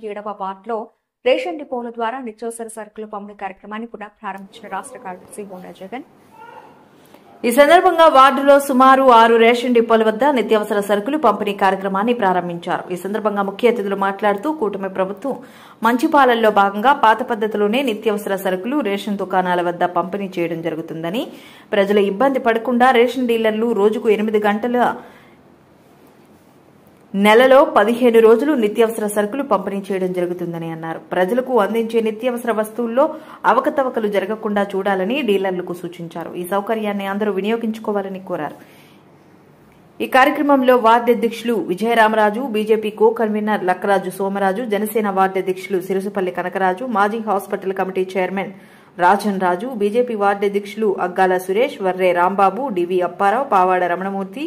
7వ వార్డులో రేషన్ డిపోల ద్వారా నిత్యావసర సరుకుల పంపిణీ కార్యక్రమాన్ని పునః ప్రారంభించిన రాష్ట్ర కార్యదర్శి బోండా జగన్. ఈ సందర్భంగా వార్డులో సుమారు 6 రేషన్ డిపోల వద్ద నిత్యావసర సరుకులు పంపిణీ కార్యక్రమాన్ని ప్రారంభించారు. ఈ సందర్భంగా ముఖ్య అతిథులు మాట్లాడుతూ కూటమి ప్రభుత్వం మంచి పాలనలో భాగంగా పాత పద్ధతిలోనే నిత్యావసర సరుకులు రేషన్ దుకాణాల వద్ద పంపిణీ చేయడం జరుగుతుందని, ప్రజలు ఇబ్బంది పడకుండా రేషన్ డీలర్లు రోజుకు 8 గంటల నెలలో 15 రోజులు నిత్యావసర సరుకులు పంపిణీ చేయడం జరుగుతుందని అన్నారు. ప్రజలకు అందించే నిత్యావసర వస్తువుల్లో అవకతవకలు జరగకుండా చూడాలని డీలర్లకు సూచించారు. ఈ సౌకర్యాన్ని అందరూ వినియోగించుకోవాలని కోరారు. ఈ కార్యక్రమంలో వార్డు అధ్యక్షులు Vijayaramaraju, BJP co convener Lakkaraju Somaraju, Janasena ward అధ్యక్షులు సిరుసుపల్లి కనకరాజు, మాజీ హాస్పిటల్ కమిటీ చైర్మన్ రాజన్ రాజు, బీజేపీ వార్డు అధ్యక్షులు అగ్గాల సురేష్, వర్రే రాంబాబు, డివి అప్పారావు, పావాడ రమణమూర్తి,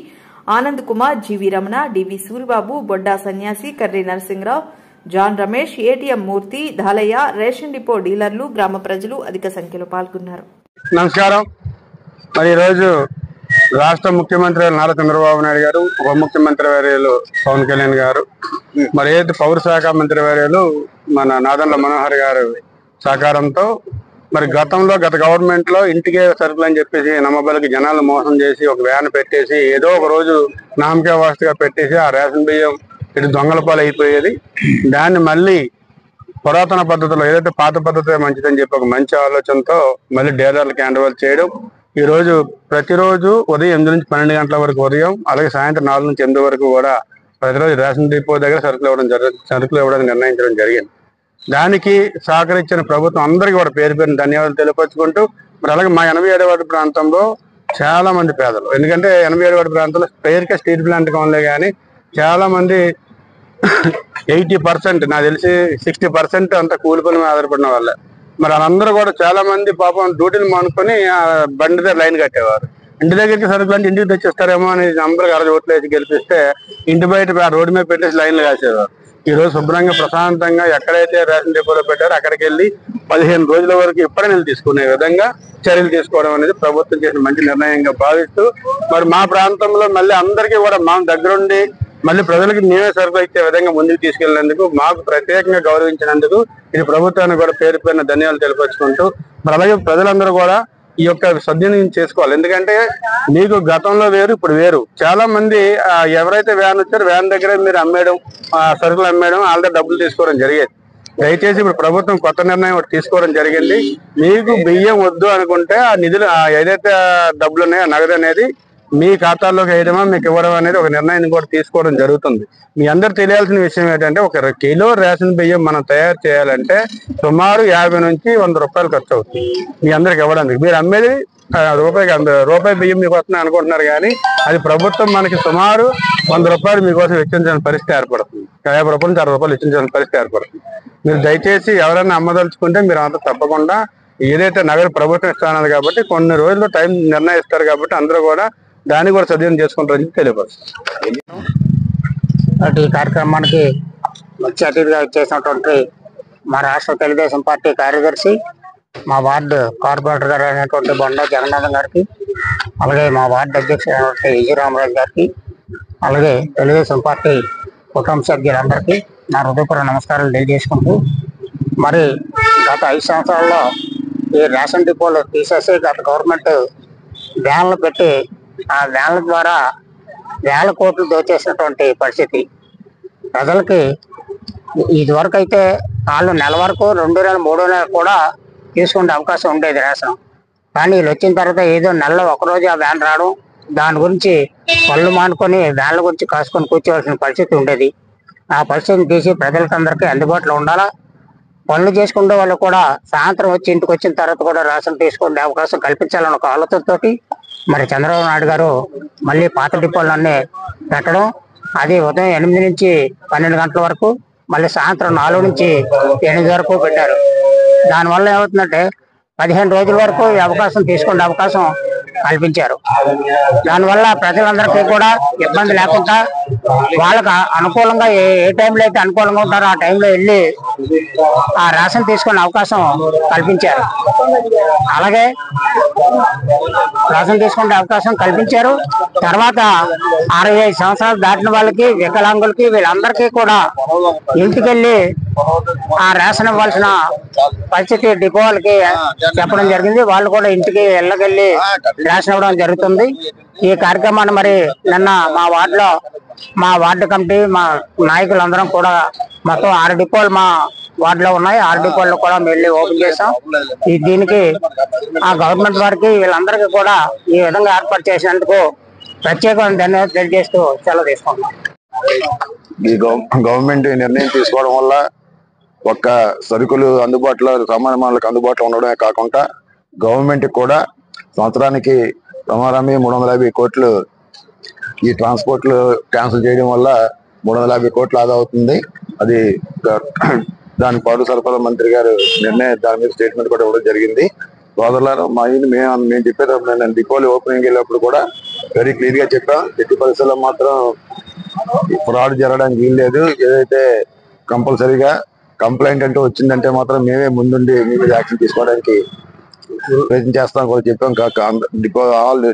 ఆనంద్ కుమార్, జీవి రమణ, డివి Suribabu, Bodda Sanyasi, Karri Narasimharao, John Ramesh, ATM Murthy, Dhalayya, ration depot డీలర్లు, గ్రామ ప్రజలు అధిక సంఖ్యలో పాల్గొన్నారు. నమస్కారం. మరి ఈరోజు రాష్ట్ర ముఖ్యమంత్రి నారా చంద్రబాబు నాయుడు గారు, ఉప ముఖ్యమంత్రి వర్యులు పవన్ కళ్యాణ్ గారు, మరి ఏది పౌర శాఖ మంత్రి వర్యులు మన నాదెండ్ల మనోహర్ గారు సహకారంతో మరి గత గవర్నమెంట్ లో ఇంటికే సరుకులు అని చెప్పేసి నమ్మబలికి జనాలు మోసం చేసి ఒక వ్యాన్ పెట్టేసి ఏదో ఒక రోజు నామకే వాస్తుగా పెట్టేసి ఆ రేషన్ బియ్యం ఇటు దొంగల పాలు అయిపోయేది. దాన్ని మళ్ళీ పురాతన పద్ధతిలో ఏదైతే పాత పద్ధతి మంచిదని చెప్పి ఒక మంచి ఆలోచనతో మళ్ళీ డీలర్లకు హ్యాండ్ ఓవర్ చేయడం. ఈ రోజు ప్రతిరోజు ఉదయం 8 నుంచి 12 గంటల వరకు ఉదయం, అలాగే సాయంత్రం 4 నుంచి 8 వరకు కూడా ప్రతిరోజు రేషన్ డిపో దగ్గర సరుకులు ఇవ్వడానికి నిర్ణయించడం జరిగింది. దానికి సహకరించిన ప్రభుత్వం అందరికీ కూడా పేరు పేరున ధన్యవాదాలు తెలియపరుచుకుంటూ, మరి అలాగే మా 87వ వార్డు ప్రాంతంలో చాలా మంది పేదలు, ఎందుకంటే 87వ వార్డు ప్రాంతంలో పేరుకే స్టీల్ ప్లాంట్ కావాలే కానీ చాలా మంది 80% నాకు తెలిసి 60% అంతా కూలి పని మీద ఆధారపడిన వాళ్ళే. మరి వాళ్ళందరూ కూడా చాలా మంది పాపం డ్యూటీలు మానుకొని బండి దగ్గర లైన్ కట్టేవారు. ఇంటి దగ్గరికి సరుకులు అంటే ఇంటికి తెచ్చిస్తారేమో అని అందరికి 60 ఓట్లు వేసి గెలిపిస్తే ఇంటి బయట రోడ్డు మీద పెట్టేసి లైన్లు కాసేవారు. ఈ రోజు శుభ్రంగా ప్రశాంతంగా ఎక్కడైతే రేషన్ డిపోలో పెట్టారో అక్కడికి వెళ్ళి 15 రోజుల వరకు ఎప్పుడైనా తీసుకునే విధంగా చర్యలు తీసుకోవడం అనేది ప్రభుత్వం చేసిన మంచి నిర్ణయంగా భావిస్తూ, మరి మా ప్రాంతంలో మళ్ళీ అందరికీ కూడా మా దగ్గరుండి మళ్ళీ ప్రజలకు మేమే సరుకులు ఇచ్చే విధంగా ముందుకు తీసుకెళ్లినందుకు, మాకు ప్రత్యేకంగా గౌరవించినందుకు ఇది ప్రభుత్వానికి కూడా పేరు పేరున ధన్యవాదాలు తెలియపరుచుకుంటూ, మరి అలాగే ప్రజలందరూ కూడా ఈ యొక్క సద్వినియోగం చేసుకోవాలి. ఎందుకంటే మీకు గతంలో వేరు, ఇప్పుడు వేరు. చాలా మంది ఎవరైతే వ్యాన్ వచ్చారో వ్యాన్ దగ్గర మీరు అమ్మేయడం, సరుకులు అమ్మేయడం, వాళ్ళ డబ్బులు తీసుకోవడం జరిగేది. దయచేసి ఇప్పుడు ప్రభుత్వం కొత్త నిర్ణయం ఒకటి తీసుకోవడం జరిగింది. మీకు బియ్యం వద్దు అనుకుంటే ఆ నిధులు ఏదైతే డబ్బులు ఉన్నాయో నగదు అనేది మీ ఖాతాల్లోకి వేయడమా మీకు ఇవ్వడం అనేది ఒక నిర్ణయం కూడా తీసుకోవడం జరుగుతుంది. మీ అందరు తెలియాల్సిన విషయం ఏంటంటే 1 కిలో రేషన్ బియ్యం మనం తయారు చేయాలంటే సుమారు 50 నుంచి 100 రూపాయలు ఖర్చు అవుతుంది మీ అందరికి ఇవ్వడానికి. మీరు అమ్మేది రూపాయి బియ్యం మీకు వస్తున్నాయి అనుకుంటున్నారు, కానీ అది ప్రభుత్వం మనకి సుమారు 100 రూపాయలు మీకోసం వెచ్చించాల్సిన పరిస్థితి ఏర్పడుతుంది. 50 రూపాయలు నుంచి 60 రూపాయలు వెచ్చించాల్సిన పరిస్థితి ఏర్పడుతుంది. మీరు దయచేసి ఎవరైనా అమ్మదలుచుకుంటే మీరు అంతా తప్పకుండా ఏదైతే నగర ప్రభుత్వం ఇస్తానది కాబట్టి కొన్ని రోజులు టైం నిర్ణయిస్తారు కాబట్టి అందరూ కూడా దాన్ని కూడా సద్వినియోగం చేసుకుంటారని తెలియపరుస్తుంది. ఈ కార్యక్రమానికి ముఖ్య అతిథిగా ఇచ్చేసినటువంటి మా రాష్ట్ర తెలుగుదేశం పార్టీ కార్యదర్శి, మా వార్డు కార్పొరేటర్ గారు అయినటువంటి బొండా జగన్నాథం గారికి, అలాగే మా వార్డు అధ్యక్షుడు విజయరామరాజు గారికి, అలాగే తెలుగుదేశం పార్టీ కుటుంబ సభ్యులందరికీ నా హృదయపూర్వక నమస్కారాలు తెలియజేసుకుంటూ, మరి గత 5 సంవత్సరాల్లో ఈ రేషన్ డిపోలు తీసేసి గత గవర్నమెంట్ వ్యాన్లు పెట్టి ఆ వ్యాన్ల ద్వారా వేల కోట్లు దోచేసినటువంటి పరిస్థితి. ప్రజలకి ఇదివరకు అయితే వాళ్ళు నెల వరకు 2 నెలలు 3 నెలలు కూడా తీసుకునే అవకాశం ఉండేది రేషన్. కానీ వీళ్ళు వచ్చిన తర్వాత ఏదో నెలలో 1 రోజు ఆ వ్యాన్ రావడం, దాని గురించి పళ్ళు మానుకొని వ్యాన్ల గురించి కాసుకొని కూర్చోవలసిన పరిస్థితి ఉండేది. ఆ పరిస్థితిని తీసి ప్రజలకి అందరికీ అందుబాటులో ఉండాలా, పనులు చేసుకునే వాళ్ళు కూడా సాయంత్రం వచ్చి ఇంటికి వచ్చిన తర్వాత కూడా రేషన్ తీసుకునే అవకాశం కల్పించాలని ఒక ఆలోచనతోటి మరి చంద్రబాబు నాయుడు గారు మళ్ళీ పాత డిపోలన్నీ పెట్టడం, అది ఉదయం 8 నుంచి 12 గంటల వరకు, మళ్ళీ సాయంత్రం 4 నుంచి 8 వరకు పెట్టారు. దానివల్ల ఏమవుతుందంటే 15 రోజుల వరకు ఈ అవకాశం తీసుకునే అవకాశం కల్పించారు. దానివల్ల ప్రజలందరికీ కూడా ఇబ్బంది లేకుండా వాళ్ళకు అనుకూలంగా ఏ టైంలో అయితే అనుకూలంగా ఉంటారో ఆ టైంలో వెళ్ళి ఆ రేషన్ తీసుకునే అవకాశం కల్పించారు. అలాగే రేషన్ తీసుకునే అవకాశం కల్పించారు. తర్వాత 65 సంవత్సరాలు దాటిన వాళ్ళకి, వికలాంగులకి, వీళ్ళందరికీ కూడా ఇంటికెళ్ళి ఆ రేషన్ ఇవ్వాల్సిన పరిస్థితి డిపోలకి చెప్పడం జరిగింది. వాళ్ళు కూడా ఇంటికి ఇళ్ళకెళ్ళి రేషన్ ఇవ్వడం జరుగుతుంది. ఈ కార్యక్రమాన్ని మరి నిన్న మా వార్డు కమిటీ, మా నాయకులందరం కూడా మొత్తం 6 డిపోలు మా వార్డులో ఉన్నాయి. 6 డిపోల్లో కూడా వెళ్ళి ఓపెన్ చేసాం. దీనికి ఆ గవర్నమెంట్ వారికి, వీళ్ళందరికీ కూడా ఈ విధంగా ఏర్పాటు చేసినందుకు ప్రత్యేకమైన ధన్యవాదాలు తెలియజేస్తూ సెలవు తీసుకుంటున్నాం. ఈ గవర్నమెంట్ నిర్ణయం తీసుకోవడం వల్ల ఒక్క సరుకులు అందుబాటులో, సామాన్య మానవులకు అందుబాటులో ఉండడమే కాకుండా గవర్నమెంట్ కూడా సంవత్సరానికి రమారమి 350 కోట్లు ఈ ట్రాన్స్పోర్ట్లు క్యాన్సిల్ చేయడం వల్ల 350 కోట్లు ఆదా అవుతుంది. అది దాని పౌర సరఫరా మంత్రి గారు దాని మీద స్టేట్మెంట్ కూడా ఇవ్వడం జరిగింది. సోదరులారా, మేము చెప్పేటప్పుడు నేను డిపోలు ఓపెనింగ్ వెళ్ళినప్పుడు కూడా వెరీ క్లియర్ గా చెప్పాం. ఎట్టి పరిస్థితుల్లో మాత్రం ఫ్రాడ్ జరగడానికి వీల్లేదు. ఏదైతే కంపల్సరీగా కంప్లైంట్ అంటూ వచ్చిందంటే మాత్రం మేమే ముందుండి మీ మీద యాక్షన్ తీసుకోవడానికి ప్రయత్నం చేస్తాం కూడా చెప్పాం.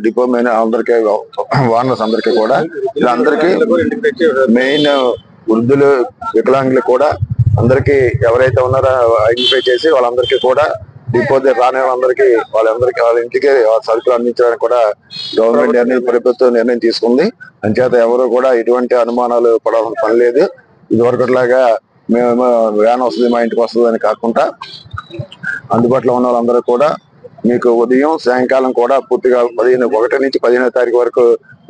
డిపో మెయిన్ అందరికీ, వానర్స్ అందరికీ కూడా, వీళ్ళందరికీ మెయిన్ వృద్ధులు, వికలాంగులు కూడా అందరికీ ఎవరైతే ఉన్నారో ఐడెంటిఫై చేసి వాళ్ళందరికీ కూడా డిపో రాని వాళ్ళందరికీ వాళ్ళ ఇంటికి సరుకులు అందించడానికి కూడా గవర్నమెంట్ ప్రభుత్వం నిర్ణయం తీసుకుంది. అంచేత ఎవరు కూడా ఎటువంటి అనుమానాలు పడాల్సిన పని లేదు. ఇదివరకట్లాగా మేము వ్యాన్ వస్తుంది, మా ఇంటికి వస్తుంది అని కాకుండా అందుబాటులో ఉన్న వాళ్ళందరూ కూడా మీకు ఉదయం, సాయంకాలం కూడా పూర్తిగా 1 నుంచి 15వ తారీఖు వరకు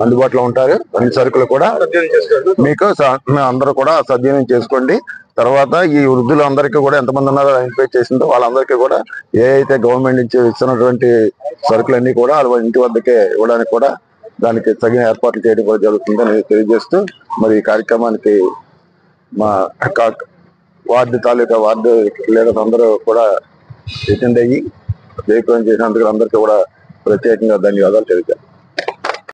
అందుబాటులో ఉంటారు. అన్ని సరుకులు కూడా మీకు అందరూ కూడా సద్వినియోగం చేసుకోండి. తర్వాత ఈ వృద్ధులందరికీ కూడా ఎంతమంది ఉన్నారో ఐడెంటిఫై చేసిందో వాళ్ళందరికీ కూడా ఏ అయితే గవర్నమెంట్ నుంచి ఇస్తున్నటువంటి సరుకులన్నీ కూడా వాళ్ళ ఇంటి వద్దకే ఇవ్వడానికి కూడా దానికి తగిన ఏర్పాట్లు చేయడం కూడా జరుగుతుందని తెలియజేస్తూ, మరి ఈ కార్యక్రమానికి మా వార్డు లీడర్స్ అందరూ కూడా అటెండ్ అయ్యి జయప్రదం చేసినందుకు అందరికీ కూడా ప్రత్యేకంగా ధన్యవాదాలు తెలియజేస్తాను.